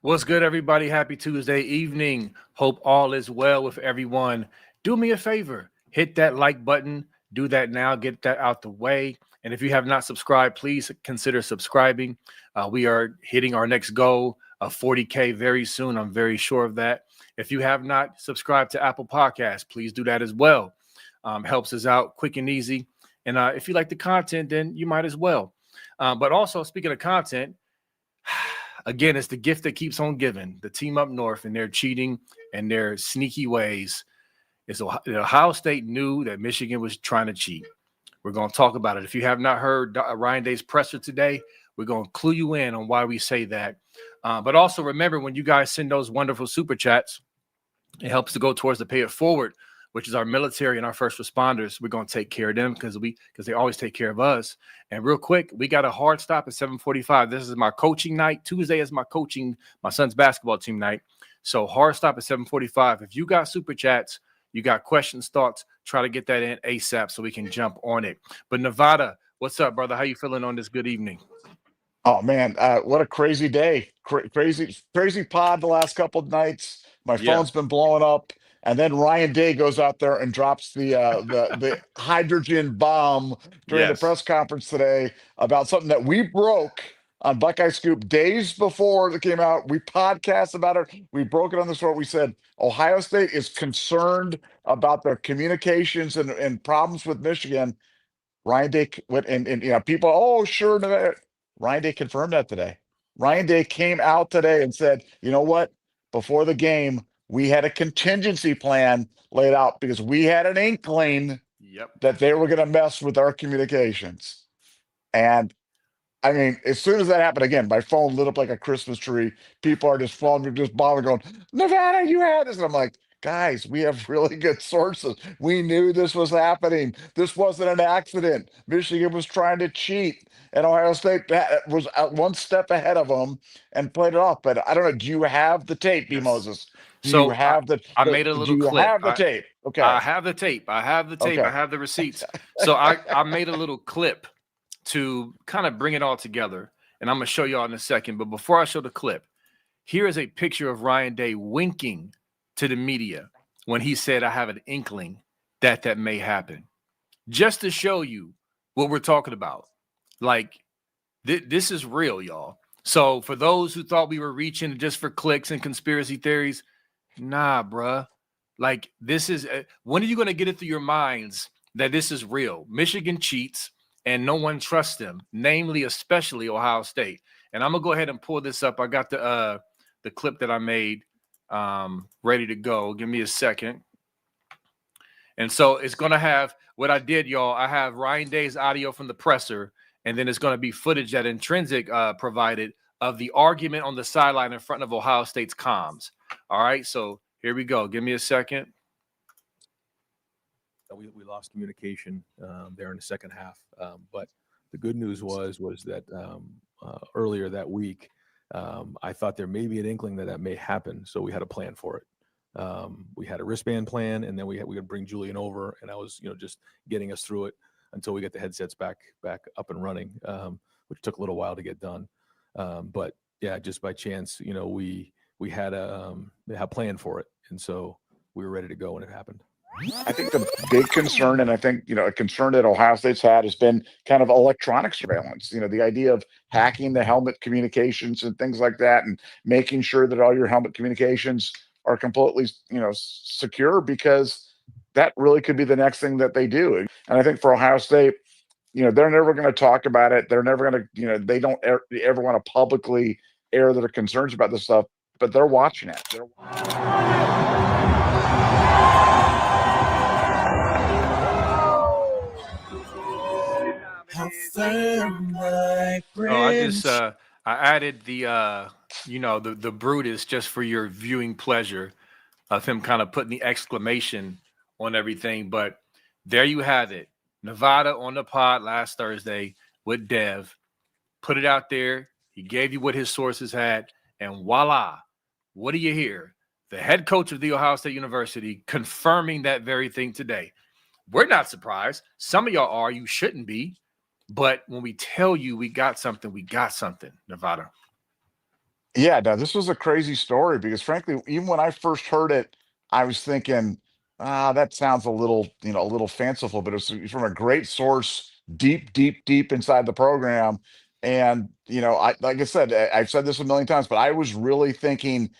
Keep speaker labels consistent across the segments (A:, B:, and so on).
A: What's good, everybody? Happy Tuesday evening. Hope all is well with everyone. Do me a favor, hit that like button. Do that now. Get that out the way. And if you have not subscribed, please consider subscribing. We are hitting our next goal of 40K very soon. I'm very sure of that. If you have not subscribed to Apple Podcasts, please do that as well. Helps us out quick and easy. And if you like the content, then you might as well. But also, speaking of content, again, it's the gift that keeps on giving. The team up north and their cheating and their sneaky ways. Ohio State knew that Michigan was trying to cheat. We're going to talk about it. If you have not heard Ryan Day's presser today, we're going to clue you in on why we say that. But also remember, when you guys send those wonderful super chats, it helps to go towards the Pay It Forward, which is our military and our first responders. We're going to take care of them because they always take care of us. And real quick, we got a hard stop at 7:45. This is my coaching night. Tuesday is my son's basketball team night. So hard stop at 7:45. If you got super chats, you got questions, thoughts, try to get that in ASAP so we can jump on it. But Nevada, what's up, brother? How you feeling on this good evening?
B: Oh man, what a crazy day! Crazy pod the last couple of nights. My phone's been blowing up, and then Ryan Day goes out there and drops the hydrogen bomb during the
A: Yes.
B: press conference today about something that we broke on Buckeye Scoop days before it came out. We podcast about it. We broke it on the story. We said Ohio State is concerned about their communications and problems with Michigan. Ryan Day went and people, oh sure, no, Ryan Day confirmed that today. Ryan Day came out today and said, you know what? Before the game, we had a contingency plan laid out because we had an inkling that they were going to mess with our communications. And I mean, as soon as that happened, again, my phone lit up like a Christmas tree. People are just falling, just bothering, going, Nevada, you had this. And I'm like, guys, we have really good sources. We knew this was happening. This wasn't an accident. Michigan was trying to cheat, and Ohio State was one step ahead of them and played it off. But I don't know. Do you have the tape, B.
A: Yes.
B: Moses? Do you
A: So
B: have
A: I made a
B: do
A: little
B: you
A: clip.
B: have the tape? Okay.
A: I have the tape. I have the tape.
B: Okay.
A: I have the receipts. So I made a little clip to kind of bring it all together. And I'm going to show y'all in a second. But before I show the clip, here is a picture of Ryan Day winking to the media when he said, I have an inkling that may happen. Just to show you what we're talking about. Like, this is real, y'all. So for those who thought we were reaching just for clicks and conspiracy theories, nah, bruh. Like, this is when are you going to get it through your minds that this is real? Michigan cheats and no one trusts them, namely, especially Ohio State. And I'm gonna go ahead and pull this up. I got the clip that I made ready to go. Give me a second. And so it's gonna have what I did, y'all. I have Ryan Day's audio from the presser, and then it's gonna be footage that Intrinsic provided of the argument on the sideline in front of Ohio State's comms. All right, so here we go. Give me a second.
C: We lost communication there in the second half. But the good news was that earlier that week, I thought there may be an inkling that may happen. So we had a plan for it. We had a wristband plan, and then we would bring Julian over, and I was just getting us through it until we get the headsets back up and running, which took a little while to get done. But yeah, just by chance, we had a plan for it, and so we were ready to go when it happened.
B: I think the big concern, and I think, a concern that Ohio State's had has been kind of electronic surveillance, the idea of hacking the helmet communications and things like that, and making sure that all your helmet communications are completely, secure, because that really could be the next thing that they do. And I think for Ohio State, they're never going to talk about it. They're never going to, they don't ever want to publicly air their concerns about this stuff, but they're watching it.
A: I added the Brutus just for your viewing pleasure of him kind of putting the exclamation on everything. But there you have it. Nevada on the pod last Thursday with Dev. Put it out there. He gave you what his sources had, and voila. What do you hear? The head coach of the Ohio State University confirming that very thing today. We're not surprised. Some of y'all are. You shouldn't be. But when we tell you we got something, Nevada.
B: Yeah, no, this was a crazy story because frankly, even when I first heard it, I was thinking, that sounds a little, a little fanciful, but it's from a great source, deep, deep, deep inside the program. And I like I said, I've said this a million times, but I was really thinking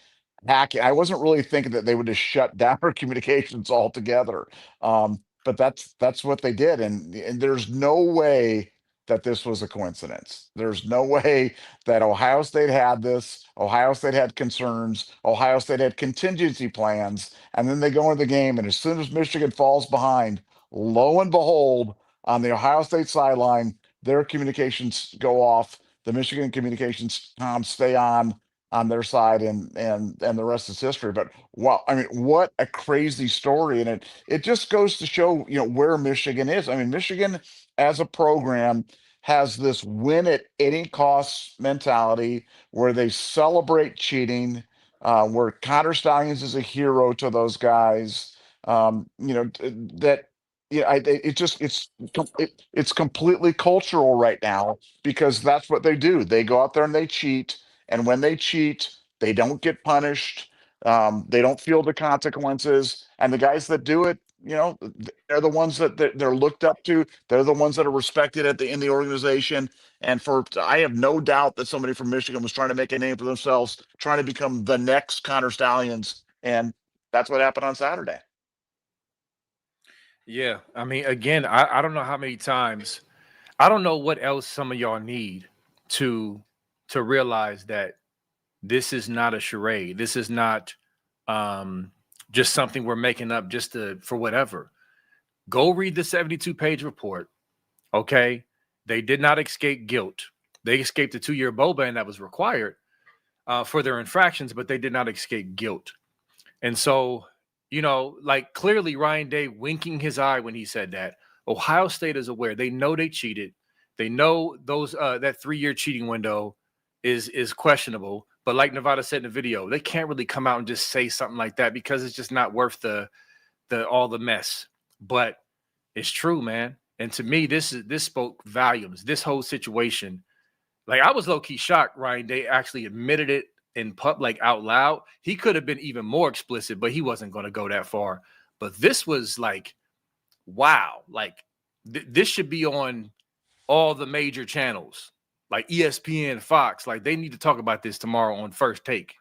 B: hacking. I wasn't really thinking that they would just shut down our communications altogether. But that's what they did, and there's no way that this was a coincidence. There's no way that Ohio State had this. Ohio State had concerns. Ohio State had contingency plans, and then they go into the game, and as soon as Michigan falls behind, lo and behold, on the Ohio State sideline, their communications go off. The Michigan communications stay on their side, and the rest is history. But wow, I mean, what a crazy story. And it just goes to show, where Michigan is. I mean, Michigan as a program has this win at any cost mentality where they celebrate cheating, where Connor Stallions is a hero to those guys. That yeah, it just it's completely cultural right now because that's what they do. They go out there and they cheat, and when they cheat, they don't get punished. They don't feel the consequences. And the guys that do it, they're the ones that they're looked up to. They're the ones that are respected in the organization. And I have no doubt that somebody from Michigan was trying to make a name for themselves, trying to become the next Connor Stallions. And that's what happened on Saturday.
A: Yeah, I mean, again, I don't know how many times, I don't know what else some of y'all need to realize that this is not a charade. This is not just something we're making up just for whatever. Go read the 72-page report. Okay, they did not escape guilt. They escaped the 2-year bow ban that was required for their infractions, but they did not escape guilt. And so, like clearly Ryan Day winking his eye when he said that. Ohio State is aware. They know they cheated. They know that 3-year cheating window is questionable. But like Nevada said in the video, they can't really come out and just say something like that because it's just not worth the all the mess. But it's true, man. And to me, this spoke volumes. This whole situation, like I was low key shocked. Ryan Day actually admitted it in public out loud. He could have been even more explicit, but he wasn't going to go that far. But this was like, wow, like this should be on all the major channels, like ESPN, Fox. Like they need to talk about this tomorrow on First Take.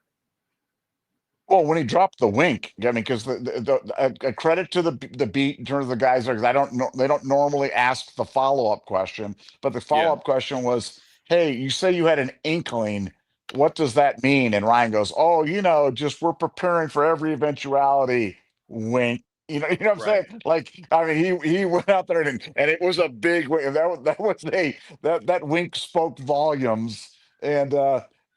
B: Well, when he dropped the wink, I mean, because a credit to the beat in terms of the guys there, because I don't know, they don't normally ask the follow up question, but the follow
A: Yeah,
B: up question was, "Hey, you say you had an inkling. What does that mean?" And Ryan goes, "Oh, just we're preparing for every eventuality." Wink. You know what I'm
A: right.
B: saying? Like, I mean, he went out there and it was a big wink. And that wink spoke volumes. And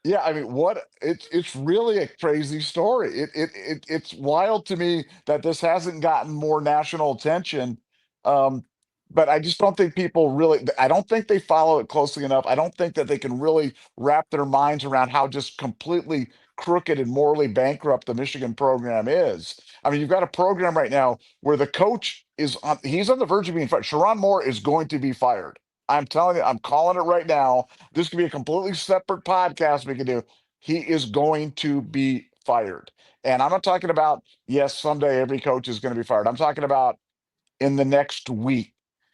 B: yeah, I mean, it's really a crazy story. It's wild to me that this hasn't gotten more national attention. Um, but I just don't think people really, I don't think they follow it closely enough. I don't think that they can really wrap their minds around how just completely crooked and morally bankrupt the Michigan program is. I mean, you've got a program right now where the coach he's on the verge of being fired. Sharon Moore is going to be fired. I'm telling you, I'm calling it right now. This could be a completely separate podcast we can do. He is going to be fired. And I'm not talking about, yes, someday every coach is going to be fired. I'm talking about in the next week,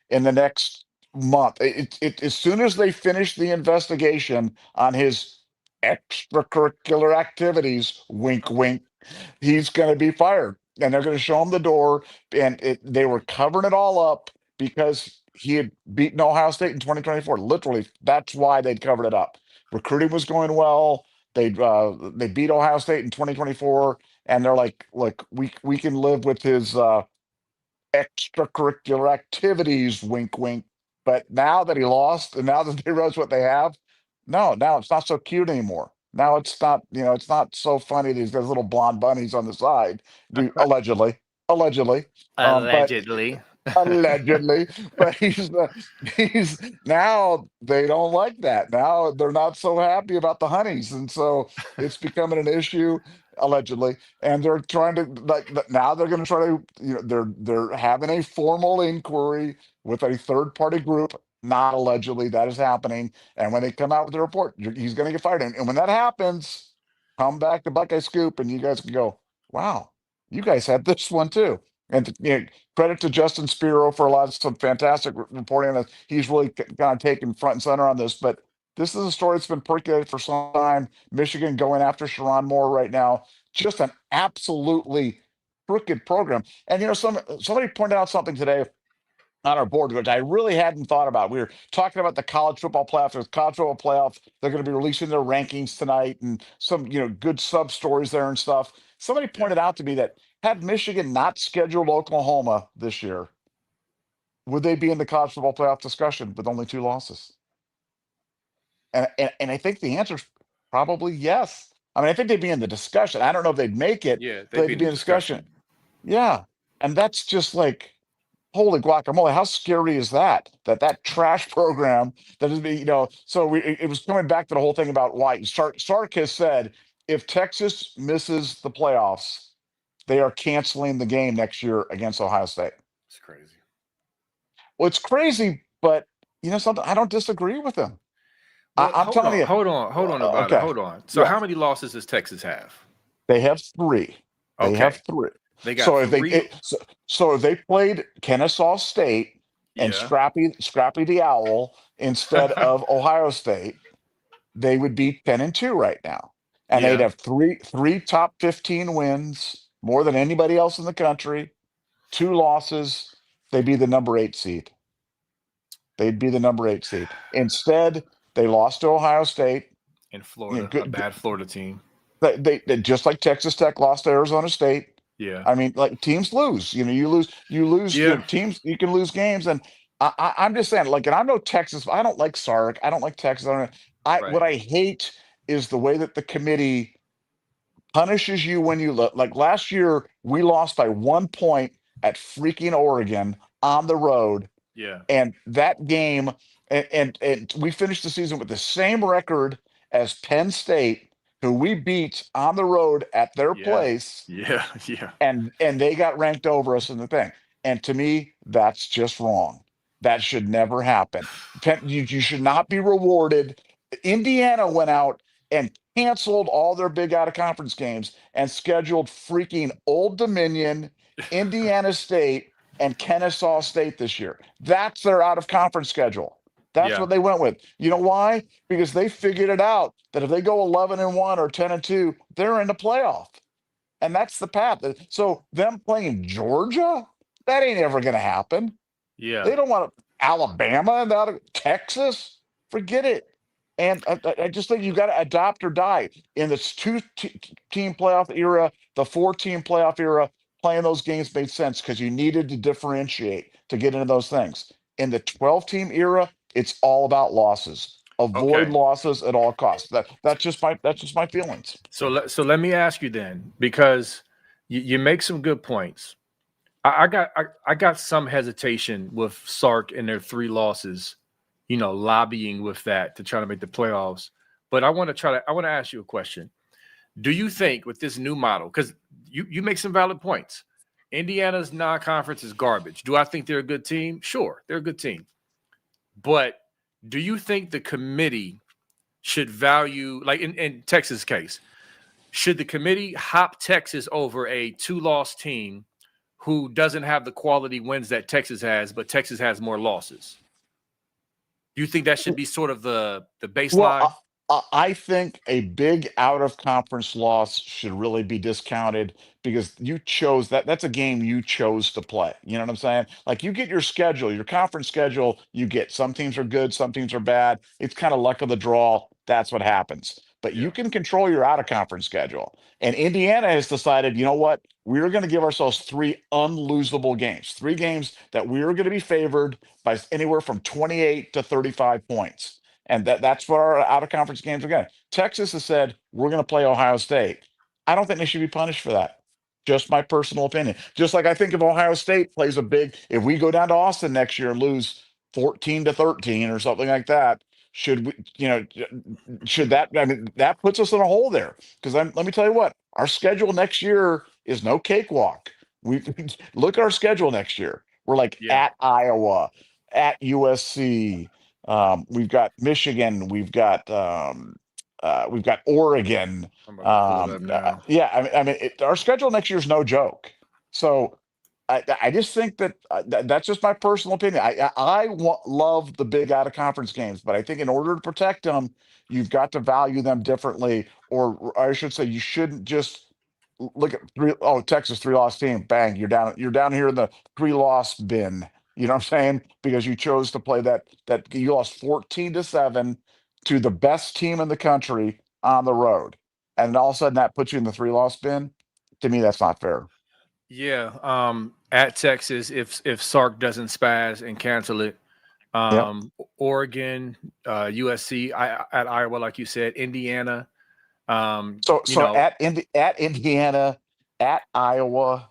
B: in the next month. As soon as they finish the investigation on his extracurricular activities, wink, wink, he's going to be fired. And they're going to show him the door. And they were covering it all up because he had beaten Ohio State in 2024. Literally, that's why they'd covered it up. Recruiting was going well. They beat Ohio State in 2024, and they're like, look, we can live with his extracurricular activities, wink, wink. But now that he lost, and now that they realize what they have, no, now it's not so cute anymore. Now it's not, it's not so funny. These guys little blonde bunnies on the side, allegedly. But
A: Allegedly.
B: allegedly, but he's now they don't like that. Now they're not so happy about the honeys, and so it's becoming an issue allegedly. And they're trying to now they're going to try to they're having a formal inquiry with a third party group. Not allegedly, that is happening. And when they come out with the report, he's going to get fired. And when that happens, come back to Buckeye Scoop and you guys can go, wow, you guys had this one too. And credit to Justin Spiro for a lot of some fantastic reporting on this. He's really kind of taken front and center on this, but this is a story that's been percolated for some time. Michigan going after Sharon Moore right now, just an absolutely crooked program. And somebody pointed out something today on our board, which I really hadn't thought about. We were talking about the college football playoff. There's college football playoff. They're going to be releasing their rankings tonight and some, good sub stories there and stuff. Somebody pointed out to me that had Michigan not scheduled Oklahoma this year, would they be in the college football playoff discussion with only 2 losses? And I think the answer is probably yes. I mean, I think they'd be in the discussion. I don't know if they'd make it,
A: Yeah,
B: but they'd be in discussion. Yeah. And that's just like, holy guacamole, how scary is that? That trash program that is being, so it was coming back to the whole thing about why Sark has said if Texas misses the playoffs, they are canceling the game next year against Ohio State.
A: It's crazy.
B: Well, it's crazy, but something, I don't disagree with them.
A: Well,
B: I'm telling you.
A: hold on about it.
B: Okay.
A: Hold on. So
B: Yeah.
A: how many losses does Texas have?
B: They have 3. They
A: Okay.
B: have 3.
A: They got
B: So
A: 3.
B: if they played Kennesaw State and Scrappy the Owl instead of Ohio State, they would be 10-2 right now. And they'd have three top 15 wins, more than anybody else in the country, 2 losses. They'd be the number 8 seed. Instead, they lost to Ohio State.
A: In Florida, a bad Florida team.
B: They just like Texas Tech lost to Arizona State.
A: Yeah.
B: I mean, like, teams lose. You lose. Teams, you can lose games, and I'm just saying. Like, and I know Texas. I don't like Sark. I don't like Texas. What I hate is the way that the committee punishes you when you look. Like last year, we lost by 1 point at freaking Oregon on the road.
A: Yeah.
B: And that game, and we finished the season with the same record as Penn State, who we beat on the road at their place.
A: Yeah.
B: And they got ranked over us in the thing. And to me, that's just wrong. That should never happen. You should not be rewarded. Indiana went out and canceled all their big out of conference games and scheduled freaking Old Dominion, Indiana State, and Kennesaw State this year. That's their out of conference schedule. That's what they went with. You know why? Because they figured it out that if they go 11-1 or 10-2, they're in the playoff. And that's the path. So them playing Georgia, that ain't ever going to happen.
A: Yeah.
B: They don't want Alabama and out of Texas. Forget it. And I just think you got to adopt or die in this 2-team playoff era, the 4-team playoff era. Playing those games made sense because you needed to differentiate to get into those things. In the 12-team era, it's all about losses. Avoid losses at all costs. That's just my feelings.
A: So let me ask you then, because you make some good points. I got some hesitation with Sark and their 3 losses, lobbying with that to try to make the playoffs. But I want to ask you a question. Do you think with this new model, because you make some valid points, Indiana's non-conference is garbage. Do I think they're a good team? Sure, they're a good team. But do you think the committee should value, like in Texas' case, should the committee hop Texas over a 2-loss team who doesn't have the quality wins that Texas has, but Texas has more losses? Do you think that should be sort of the baseline?
B: Well, I think a big out of conference loss should really be discounted because you chose that. That's a game you chose to play. You know what I'm saying? Like, you get your schedule, your conference schedule, you get some teams are good, some teams are bad. It's kind of luck of the draw. That's what happens. But you can control your out of conference schedule. And Indiana has decided, you know what? We're going to give ourselves 3 unlosable games, 3 games that we're going to be favored by anywhere from 28 to 35 points. And that's what our out of conference games are going. Texas has said, we're going to play Ohio State. I don't think they should be punished for that. Just my personal opinion. Just like I think if Ohio State plays if we go down to Austin next year and lose 14-13 or something like that, should we, that puts us in a hole there. Because let me tell you what, our schedule next year is no cakewalk. We look at our schedule next year. We're like at Iowa, at USC. We've got Michigan. We've got we've got Oregon.
A: I'm about to pull it up now.
B: Yeah, I mean, our schedule next year is no joke. So I just think that, that's just my personal opinion. Love the big out of conference games, but I think in order to protect them, you've got to value them differently, or I should say, you shouldn't just look at Texas 3-loss team, bang, you're down here in the 3-loss bin. You know what I'm saying? Because you chose to play that you lost 14-7 to the best team in the country on the road, and all of a sudden that puts you in the 3-loss bin. To me, that's not fair.
A: Yeah. At Texas, if Sark doesn't spaz and cancel it,
B: Yep.
A: Oregon, USC, at Iowa, like you said, Indiana.
B: So at Indiana, at Iowa,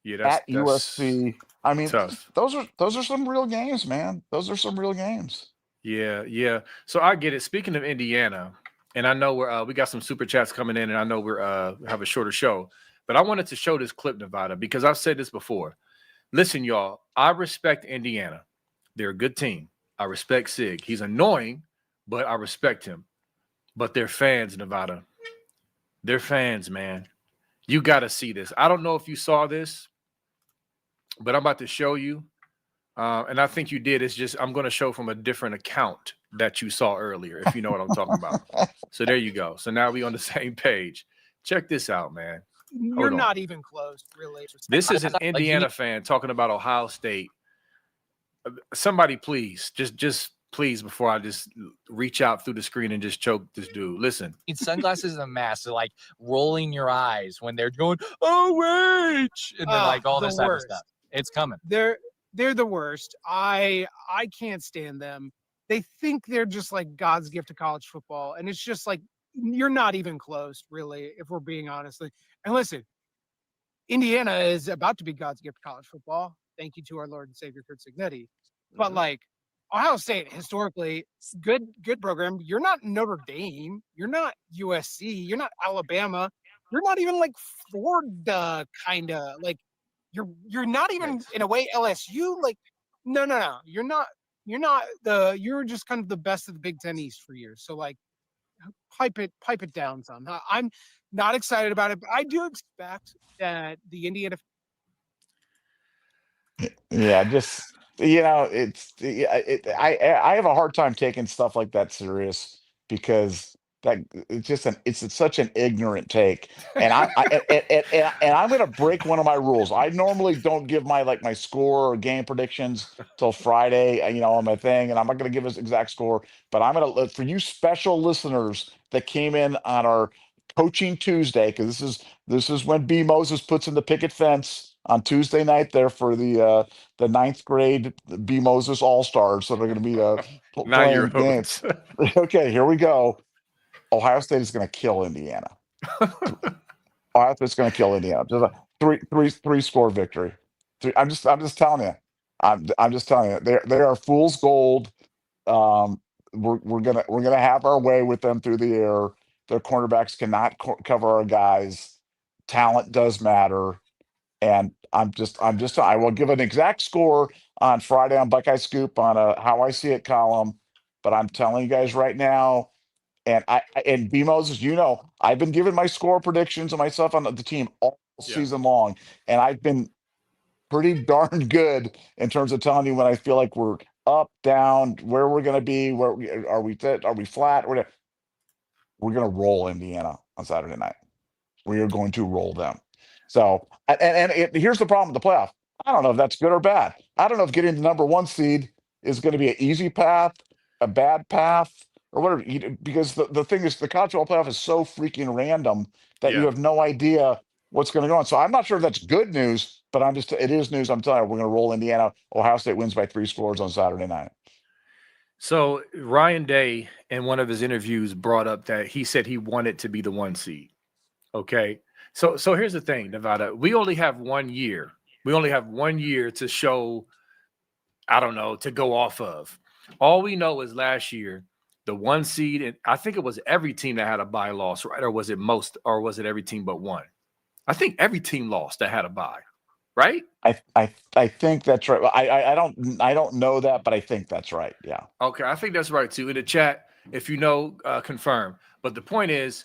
A: Yeah,
B: at
A: that's
B: USC. I mean,
A: tough.
B: those are some real games, man. Those are some real games.
A: Yeah. So I get it. Speaking of Indiana, and I know we got some super chats coming in, and I know we're have a shorter show, but I wanted to show this clip, Nevada, because I've said this before. Listen, y'all, I respect Indiana. They're a good team. I respect Sig. He's annoying, but I respect him. But they're fans, Nevada. They're fans, man. You got to see this. I don't know if you saw this, but I'm about to show you. And I think you did. It's just I'm going to show from a different account that you saw earlier, if you know what I'm talking about. So there you go. So now we on the same page. Check this out, man.
D: You're not even close, really.
A: This is an Indiana fan talking about Ohio State. Somebody, please, just please, before I just reach out through the screen and just choke this dude. Listen.
E: Sunglasses and a mask. They're like rolling your eyes when they're going, oh, wait. And they're like all this type of stuff. It's coming.
D: They're the worst. I can't stand them. They think they're just like God's gift to college football. And it's just like, you're not even close, really, if we're being honest. And listen, Indiana is about to be God's gift to college football. Thank you to our Lord and Savior, Kurt Signetti. But like Ohio State, historically, good program. You're not Notre Dame. You're not USC. You're not Alabama. You're not even like Florida, kind of. Like, you're not even in a way LSU. Like, no. You're not. You're just kind of the best of the Big Ten East for years. So like, pipe it down some. I'm not excited about it, but I do expect that the Indiana.
B: Yeah, just I have a hard time taking stuff like that serious, because it's such an ignorant take, and I'm going to break one of my rules. I normally don't give my score or game predictions till Friday, on my thing, and I'm not going to give us exact score, but I'm going to, for you special listeners that came in on our Coaching Tuesday, because this is when B Moses puts in the picket fence on Tuesday night there for the ninth grade B Moses All Stars that are going to be playing games. Okay, here we go. Ohio State is going to kill Indiana. Ohio State's going to kill Indiana. Just a three score victory. I'm just telling you. I'm just telling you. They are fool's gold. We're gonna have our way with them through the air. Their cornerbacks cannot cover our guys. Talent does matter, and I will give an exact score on Friday on Buckeye Scoop on a How I See It column. But I'm telling you guys right now, and B Moses, I've been giving my score predictions of myself on the team all season long, and I've been pretty darn good in terms of telling you when I feel like we're up, down, where we're going to be, where are we flat? We're going to roll Indiana on Saturday night. We are going to roll them. So, here's the problem with the playoff. I don't know if that's good or bad. I don't know if getting the number 1 seed is going to be an easy path, a bad path, or whatever. Because the thing is, the college football playoff is so freaking random that you have no idea what's going to go on. So I'm not sure if that's good news, but it is news. I'm telling you, we're going to roll Indiana. Ohio State wins by 3 scores on Saturday night.
A: So Ryan Day, in one of his interviews, brought up that he said he wanted to be the 1 seed. Okay. So here's the thing, Nevada. We only have 1 year. We only have 1 year to show, I don't know, to go off of. All we know is last year, the 1 seed, and I think it was every team that had a bye loss, right? Or was it every team but one? I think every team lost that had a bye, right?
B: I think that's right. I don't know that, but I think that's right. Yeah.
A: Okay, I think that's right too. In the chat, if you know, confirm. But the point is,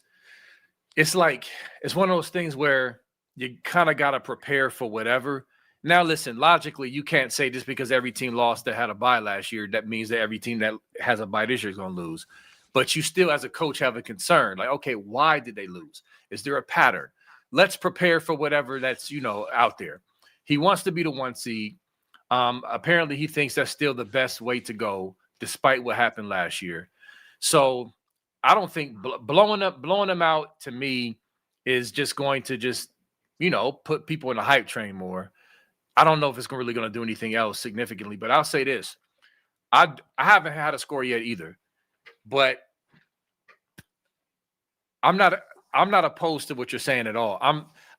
A: it's like it's one of those things where you kind of got to prepare for whatever. Now, listen, logically, you can't say just because every team lost that had a bye last year, that means that every team that has a bye this year is going to lose. But you still, as a coach, have a concern. Like, okay, why did they lose? Is there a pattern? Let's prepare for whatever that's, out there. He wants to be the 1 seed. Apparently, he thinks that's still the best way to go, despite what happened last year. So I don't think blowing them out to me is just going to put people in the hype train more. I don't know if it's really going to do anything else significantly, but I'll say this. I haven't had a score yet either, but I'm not opposed to what you're saying at all.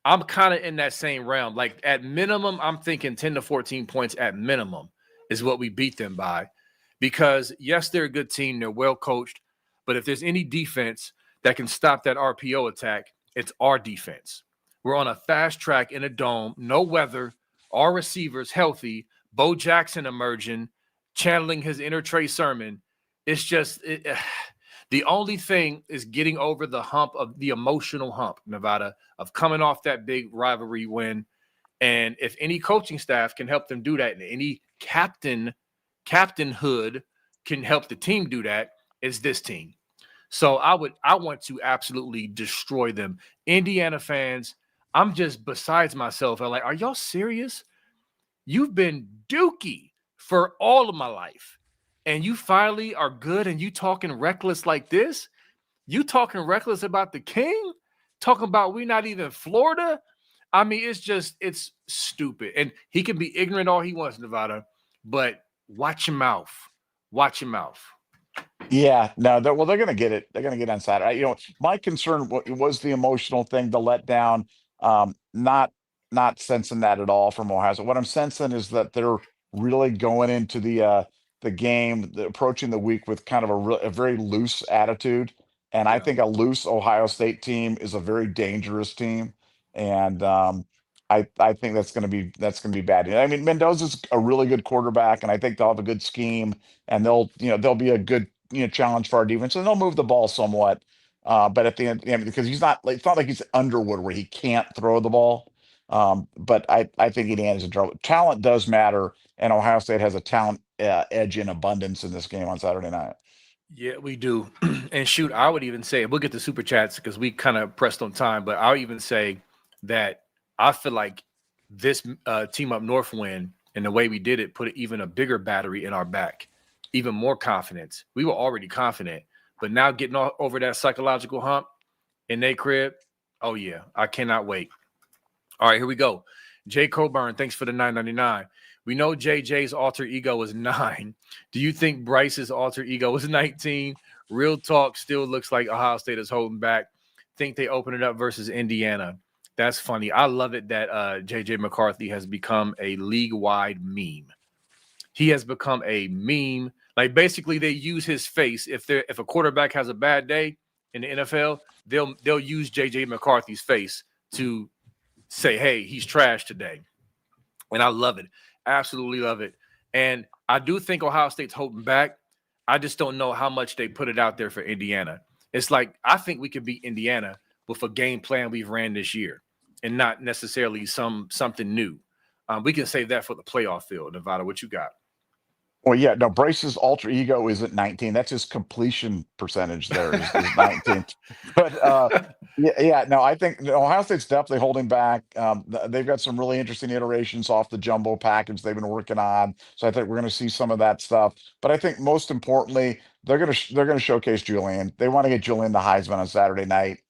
A: I'm kind of in that same realm. Like at minimum, I'm thinking 10 to 14 points at minimum is what we beat them by. Because yes, they're a good team, they're well coached, but if there's any defense that can stop that RPO attack, it's our defense. We're on a fast track in a dome, no weather, our receivers healthy, Bo Jackson emerging, channeling his inner Trey Sermon. It's just the only thing is getting over the hump of the emotional hump, Nevada, of coming off that big rivalry win. And if any coaching staff can help them do that, and any captainhood can help the team do that, is this team. So I want to absolutely destroy them. Indiana fans, I'm just besides myself. I'm like, are y'all serious? You've been dookie for all of my life, and you finally are good, and you talking reckless like this? You talking reckless about the king? Talking about we not even Florida? I mean, it's stupid. And he can be ignorant all he wants, Nevada, but watch your mouth. Watch your mouth.
B: Yeah, no, they're going to get it. They're going to get on Saturday. My concern was the emotional thing, the letdown. Not sensing that at all from Ohio. So what I'm sensing is that they're really going into the game, approaching the week with kind of a very loose attitude. And I think a loose Ohio State team is a very dangerous team. And I think that's going to be bad. I mean, Mendoza's a really good quarterback, and I think they'll have a good scheme, and they'll be a good challenge for our defense, and they'll move the ball somewhat. But at the end, because it's not like he's Underwood where he can't throw the ball. But I think Indiana's in trouble. Talent does matter, and Ohio State has a talent edge in abundance in this game on Saturday night.
A: Yeah, we do. And shoot, I would even say, we'll get to super chats because we kind of pressed on time, but I'll even say that I feel like this team up north win and the way we did it put even a bigger battery in our back, even more confidence. We were already confident, but now getting over that psychological hump in their crib, oh yeah, I cannot wait. All right, here we go. Jay Coburn, thanks for the $9.99. We know JJ's alter ego is 9. Do you think Bryce's alter ego is 19? Real talk, still looks like Ohio State is holding back. Think they open it up versus Indiana. That's funny. I love it that JJ McCarthy has become a league-wide meme. He has become a meme. Like basically they use his face. If a quarterback has a bad day in the NFL, they'll use JJ McCarthy's face to say, hey, he's trash today. And I love it. Absolutely love it. And I do think Ohio State's holding back. I just don't know how much they put it out there for Indiana. It's like, I think we can beat Indiana with a game plan we've ran this year and not necessarily something new. We can save that for the playoff field. Nevada, what you got?
B: Well, yeah, no, Bryce's alter ego isn't 19. That's his completion percentage there is 19. But no, I think Ohio State's definitely holding back. They've got some really interesting iterations off the jumbo package they've been working on. So I think we're going to see some of that stuff. But I think most importantly, they're going to showcase Julian. They want to get Julian the Heisman on Saturday night.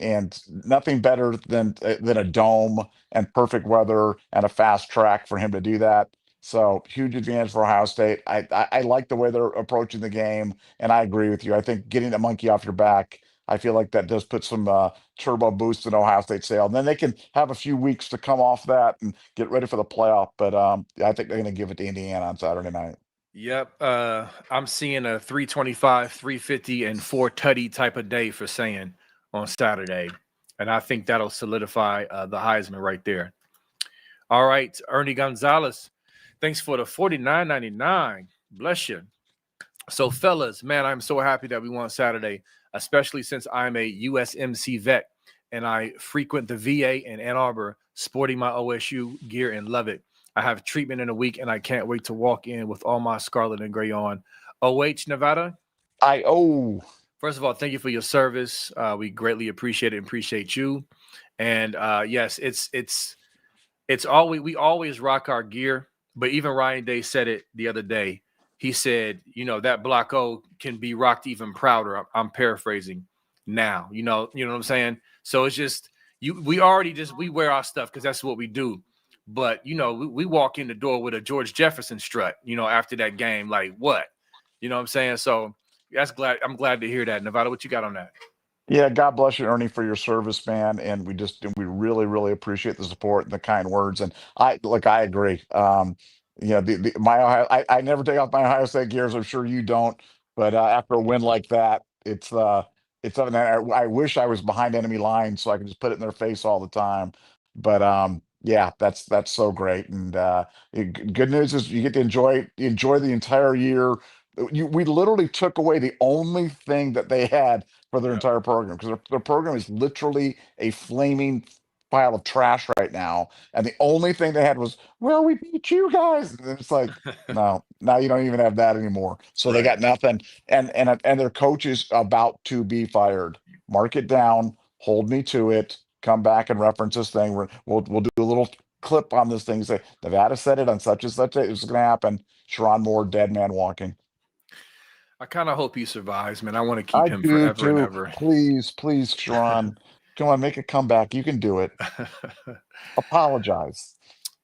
B: And nothing better than a dome and perfect weather and a fast track for him to do that. So huge advantage for Ohio State. I like the way they're approaching the game, and I agree with you. I think getting the monkey off your back, I feel like that does put some turbo boost in Ohio State sail. And then they can have a few weeks to come off that and get ready for the playoff. But I think they're going to give it to Indiana on Saturday night.
A: Yep. I'm seeing a 325, 350, and 4 tutty type of day for saying on Saturday. And I think that'll solidify the Heisman right there. All right, Ernie Gonzalez. Thanks for the $49.99. Bless you. So, fellas, man, I'm so happy that we won Saturday. especially since I'm a USMC vet and I frequent the VA in Ann Arbor, sporting my OSU gear and love it. I have treatment in a week, and I can't wait to walk in with all my scarlet and gray on. OH Nevada. First of all, thank you for your service. We greatly appreciate it and appreciate you. And yes, it's always, we always rock our gear. But even Ryan Day said it the other day. He said, that Block O can be rocked even prouder. I'm paraphrasing now. You know what I'm saying? So it's just we wear our stuff because that's what we do. But we walk in the door with a George Jefferson strut, after that game. Like what? You know what I'm saying? So I'm glad to hear that. Nevada, what you got on that?
B: Yeah, God bless you, Ernie, for your service, man. And we really, really appreciate the support and the kind words. And I agree. My Ohio, I never take off my Ohio State gears. I'm sure you don't. But after a win like that, it's something that I wish I was behind enemy lines so I could just put it in their face all the time. But yeah, that's so great. And good news is you get to enjoy the entire year. We literally took away the only thing that they had for their entire program because their program is literally a flaming pile of trash right now. And the only thing they had was, well, we beat you guys. And it's like, no, now you don't even have that anymore. So they got nothing. And their coach is about to be fired. Mark it down, hold me to it, come back and reference this thing. We'll do a little clip on this thing. Say Nevada said it on such and such. It was going to happen. Sharon Moore, dead man walking.
A: I kind of hope he survives, man. I want to keep him forever and ever.
B: Please, Sharon. Come on, make a comeback. You can do it. Apologize.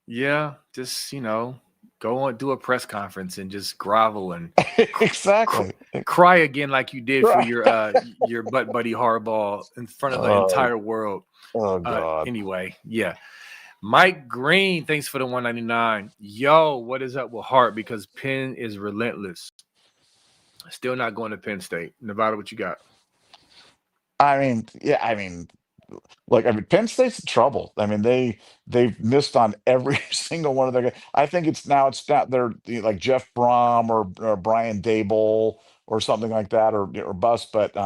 A: Yeah, just go on, do a press conference and just grovel and
B: exactly
A: cry again like you did for your butt buddy Harbaugh in front of the entire world.
B: Oh God.
A: Anyway, yeah. Mike Green, thanks for the 199. Yo, what is up with Hart? Because Penn is relentless. Still not going to Penn State. Nevada, what you got?
B: Look, Penn State's in trouble. They've missed on every single one of their games. I think it's not they're like Jeff Brom or Brian Dable or something like that or bust. But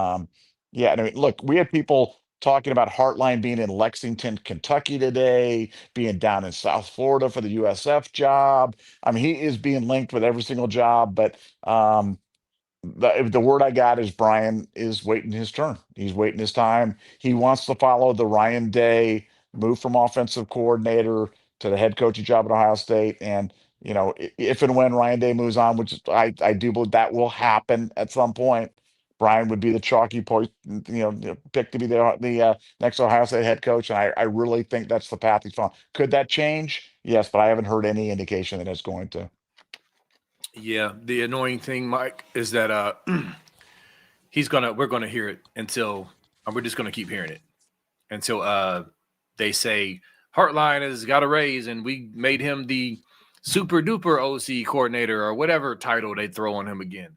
B: look, we had people talking about Hartline being in Lexington, Kentucky today, being down in South Florida for the USF job. He is being linked with every single job, but the word I got is Brian is waiting his turn. He's waiting his time. He wants to follow the Ryan Day move from offensive coordinator to the head coaching job at Ohio State. And, if and when Ryan Day moves on, which I do believe that will happen at some point, Brian would be the chalky point, pick to be the next Ohio State head coach. And I really think that's the path he's on. Could that change? Yes, but I haven't heard any indication that it's going to.
A: Yeah, the annoying thing, Mike, is that we're gonna hear it until we're just gonna keep hearing it until they say Hartline has got a raise and we made him the super duper OC coordinator or whatever title they throw on him again.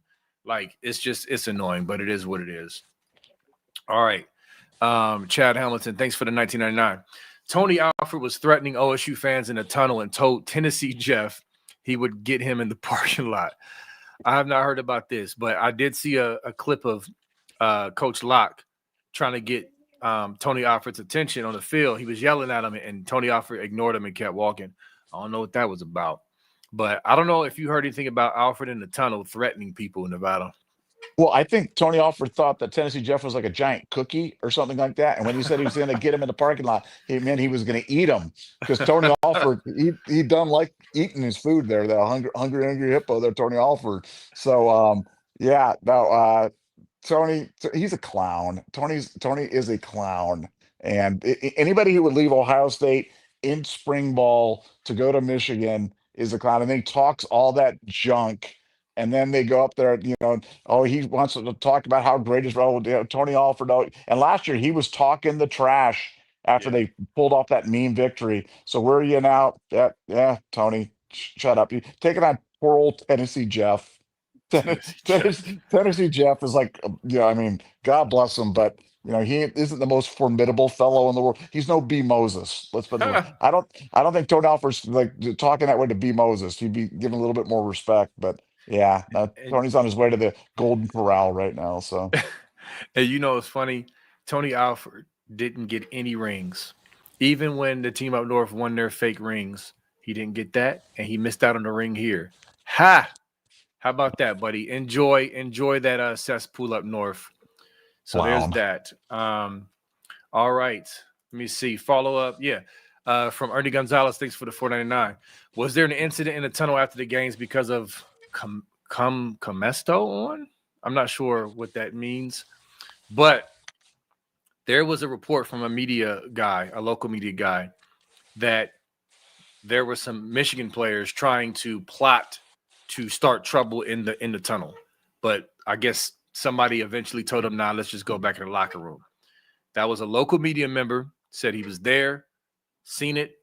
A: Like it's annoying, but it is what it is. All right. Chad Hamilton, thanks for the 1999. Tony Alford was threatening OSU fans in a tunnel and told Tennessee Jeff he would get him in the parking lot. I have not heard about this, but I did see a clip of Coach Locke trying to get Tony Alford's attention on the field. He was yelling at him, and Tony Alford ignored him and kept walking. I don't know what that was about. But I don't know if you heard anything about Alford in the tunnel threatening people in Nevada.
B: Well, I think Tony Alford thought that Tennessee Jeff was like a giant cookie or something like that. And when he said he was going to get him in the parking lot, he meant he was going to eat him because Tony Alford, he done like eating his food there, that hungry hippo there, Tony Alford. So, Tony, he's a clown. Tony is a clown. And anybody who would leave Ohio State in spring ball to go to Michigan is a clown. And then he talks all that junk. And then they go up there, he wants to talk about how great his role, Tony Alford. And last year he was talking the trash after they pulled off that mean victory. So where are you now? Yeah, Tony, shut up. You take it on poor old Tennessee Jeff. Tennessee Jeff is like, God bless him, but he isn't the most formidable fellow in the world. He's no B. Moses. Let's put it that way. I don't think Tony Alford's like talking that way to B. Moses. He'd be given a little bit more respect, but yeah, Tony's on his way to the Golden Corral right now. So
A: And it's funny. Tony Alford didn't get any rings, even when the team up north won their fake rings. He didn't get that, and he missed out on the ring here. Ha! How about that, buddy? Enjoy that cesspool up north. So there's
B: Clown.
A: that. All right. Let me see. Follow up. Yeah. From Ernie Gonzalez, thanks for the 499. Was there an incident in the tunnel after the games because of Comesto on? I'm not sure what that means, but there was a report from a media guy, a local media guy, that there were some Michigan players trying to plot to start trouble in the tunnel. But I guess somebody eventually told him, nah, let's just go back in the locker room. That was a local media member, said he was there, seen it,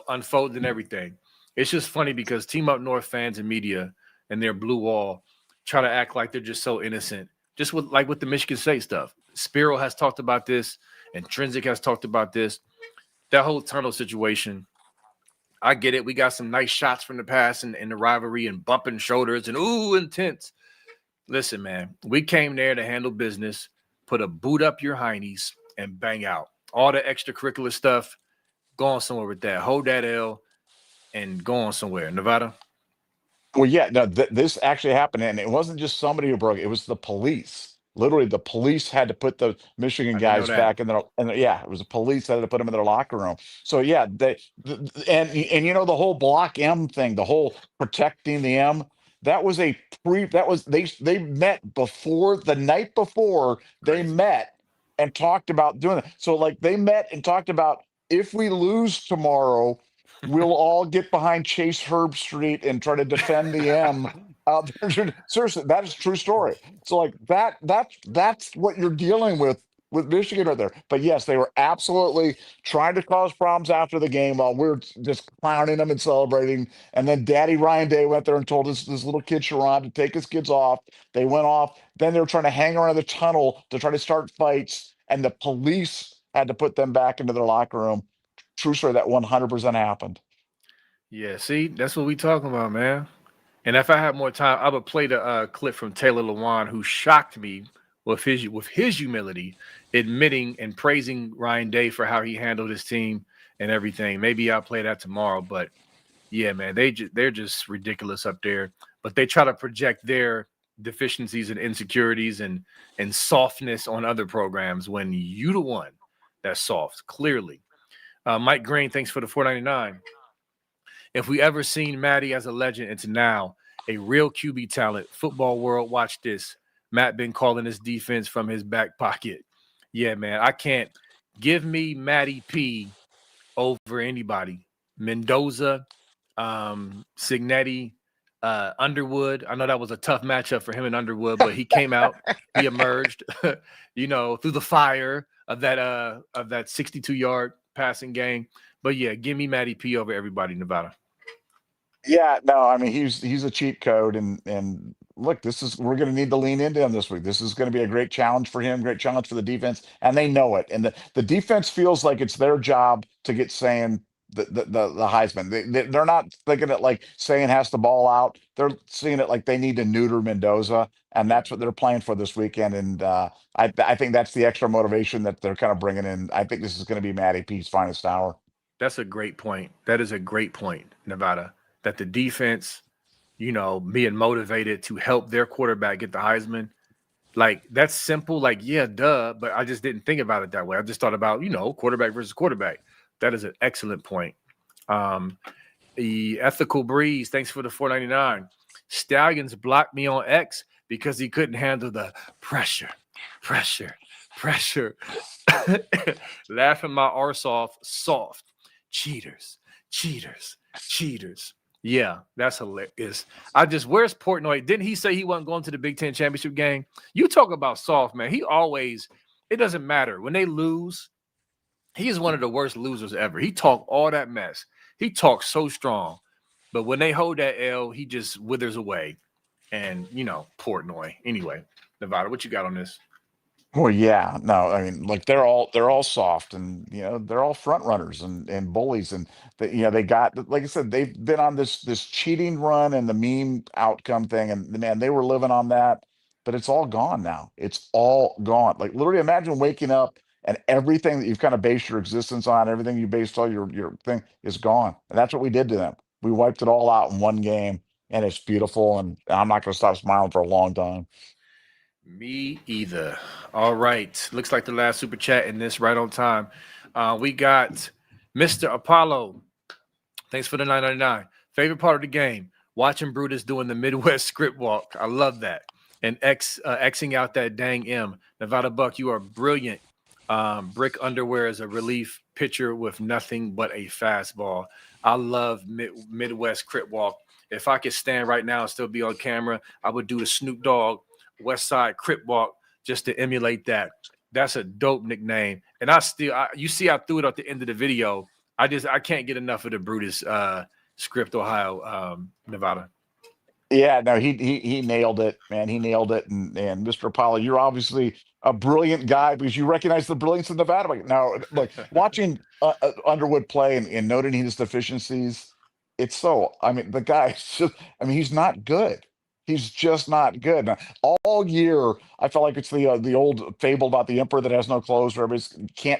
A: unfold and everything. It's just funny because Team Up North fans and media and their blue wall try to act like they're just so innocent. Just with the Michigan State stuff. Spiro has talked about this. Intrinsic has talked about this. That whole tunnel situation. I get it. We got some nice shots from the past and the rivalry and bumping shoulders and intense. Listen, man, we came there to handle business, put a boot up your heinies, and bang out. All the extracurricular stuff, go on somewhere with that. Hold that L and go on somewhere. Nevada?
B: Well, yeah, no, this actually happened, and it wasn't just somebody who broke it. It was the police. Literally, the police had to put the Michigan guys back in their, and yeah, it was the police that had to put them in their locker room. So yeah, and the whole block M thing, the whole protecting the M, that was they met before the night before they met and talked about doing it. So like they met and talked about if we lose tomorrow, we'll all get behind Chase Herb Street and try to defend the M. Seriously, that is a true story. So like that's what you're dealing with Michigan right there. But yes, they were absolutely trying to cause problems after the game while we're just clowning them and celebrating. And then Daddy Ryan Day went there and told this little kid Sharon to take his kids off. They went off. Then they were trying to hang around the tunnel to try to start fights, and the police had to put them back into their locker room. True story, that 100% happened.
A: Yeah, see, that's what we talking about, man. And if I had more time, I would play the clip from Taylor Lewan, who shocked me with his humility, admitting and praising Ryan Day for how he handled his team and everything. Maybe I'll play that tomorrow, but yeah, man, they're just ridiculous up there. But they try to project their deficiencies and insecurities and softness on other programs when you the one that's soft, clearly. Mike Green, thanks for the 499. If we ever seen Matty as a legend, it's now a real QB talent. Football world, watch this. Matt been calling his defense from his back pocket. Yeah, man, I can't give me Matty P over anybody. Mendoza, Signetti, Underwood. I know that was a tough matchup for him and Underwood, but he came out, he emerged, through the fire of that 62-yard passing game. But yeah, give me Matty P over everybody, Nevada.
B: Yeah, no, I mean he's a cheat code, and look, we're going to need to lean into him this week. This is going to be a great challenge for him, great challenge for the defense, and they know it. And the defense feels like it's their job to get saying the Heisman. They're not thinking it like saying has the ball out. They're seeing it like they need to neuter Mendoza, and that's what they're playing for this weekend. And I think that's the extra motivation that they're kind of bringing in. I think this is going to be Matty P's finest hour.
A: That's a great point. That is a great point, Nevada. That the defense, being motivated to help their quarterback get the Heisman, like that's simple. Like, yeah, duh. But I just didn't think about it that way. I just thought about, quarterback versus quarterback. That is an excellent point. The Ethical Breeze, thanks for the 499. Stallions blocked me on X because he couldn't handle the pressure. Laughing my arse off, soft. Cheaters. Yeah, that's hilarious. Where's Portnoy? Didn't he say he wasn't going to the Big Ten championship game? You talk about soft, man. It doesn't matter. When they lose, he is one of the worst losers ever. He talked all that mess. He talks so strong. But when they hold that L, he just withers away. And, Portnoy. Anyway, Nevada, what you got on this?
B: Well, yeah, no, I mean, like they're all soft, and they're all front runners and bullies, and they got, like I said, they've been on this cheating run and the meme outcome thing, and man, they were living on that. but it's all gone now. It's all gone. Like literally imagine waking up and everything that you've kind of based your existence on, everything you based all your thing is gone. And that's what we did to them. We wiped it all out in one game, and it's beautiful. And I'm not going to stop smiling for a long time.
A: Me either. All right. Looks like the last super chat in this right on time. We got Mr. Apollo. Thanks for the $9.99. Favorite part of the game, watching Brutus doing the Midwest script walk. I love that. And Xing out that dang M. Nevada Buck, you are brilliant. Brick underwear is a relief pitcher with nothing but a fastball. I love Midwest script walk. If I could stand right now and still be on camera, I would do the Snoop Dogg West Side Crip Walk just to emulate that. That's a dope nickname. And you see I threw it at the end of the video. I can't get enough of the Brutus script, Ohio, Nevada.
B: Yeah, no, he nailed it, man. He nailed it. And Mr. Apollo, you're obviously a brilliant guy because you recognize the brilliance of Nevada. Now, look, watching Underwood play and noting his deficiencies, it's so, I mean, the guy's just, I mean, he's not good. He's just not good. Now, all year, I felt like it's the old fable about the emperor that has no clothes, where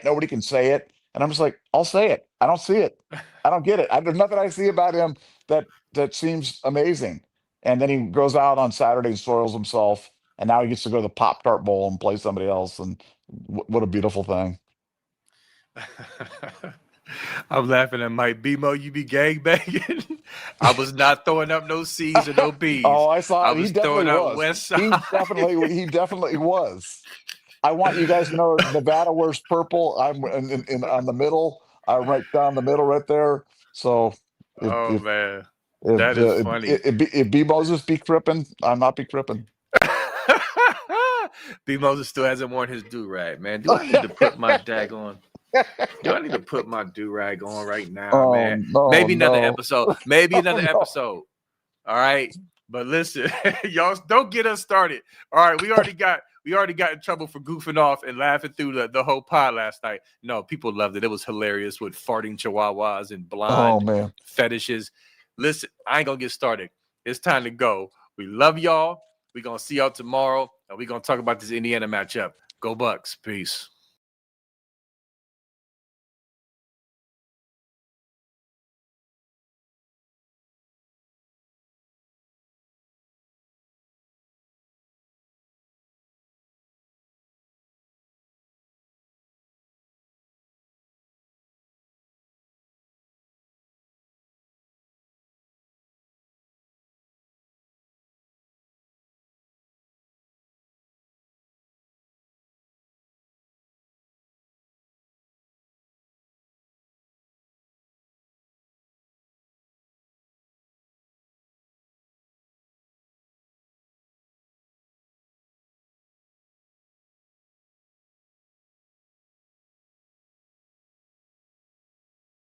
B: nobody can say it. And I'm just like, I'll say it. I don't see it. I don't get it. There's nothing I see about him that seems amazing. And then he goes out on Saturday and soils himself, and now he gets to go to the Pop-Tart Bowl and play somebody else. And what a beautiful thing.
A: I'm laughing at Mike BMO. You be gangbanging. I was not throwing up no C's or no B's.
B: Oh, I saw.
A: I was throwing up West Side.
B: He definitely was. I want you guys to know Nevada wears purple. I'm on the middle. I'm right down the middle, right there. So,
A: man, that is funny.
B: If B Moses be crippin', I'm not be crippin'.
A: B Moses still hasn't worn his do-rag, man. Do I need to put my daggone? Do I need to put my do-rag on right now, man?
B: No,
A: Maybe another episode. Maybe another episode. All right. But listen, y'all don't get us started. All right, we already got in trouble for goofing off and laughing through the whole pod last night. No, people loved it. It was hilarious with farting chihuahuas and blind fetishes. Listen, I ain't gonna get started. It's time to go. We love y'all. We're gonna see y'all tomorrow, and we're gonna talk about this Indiana matchup. Go Bucks. Peace.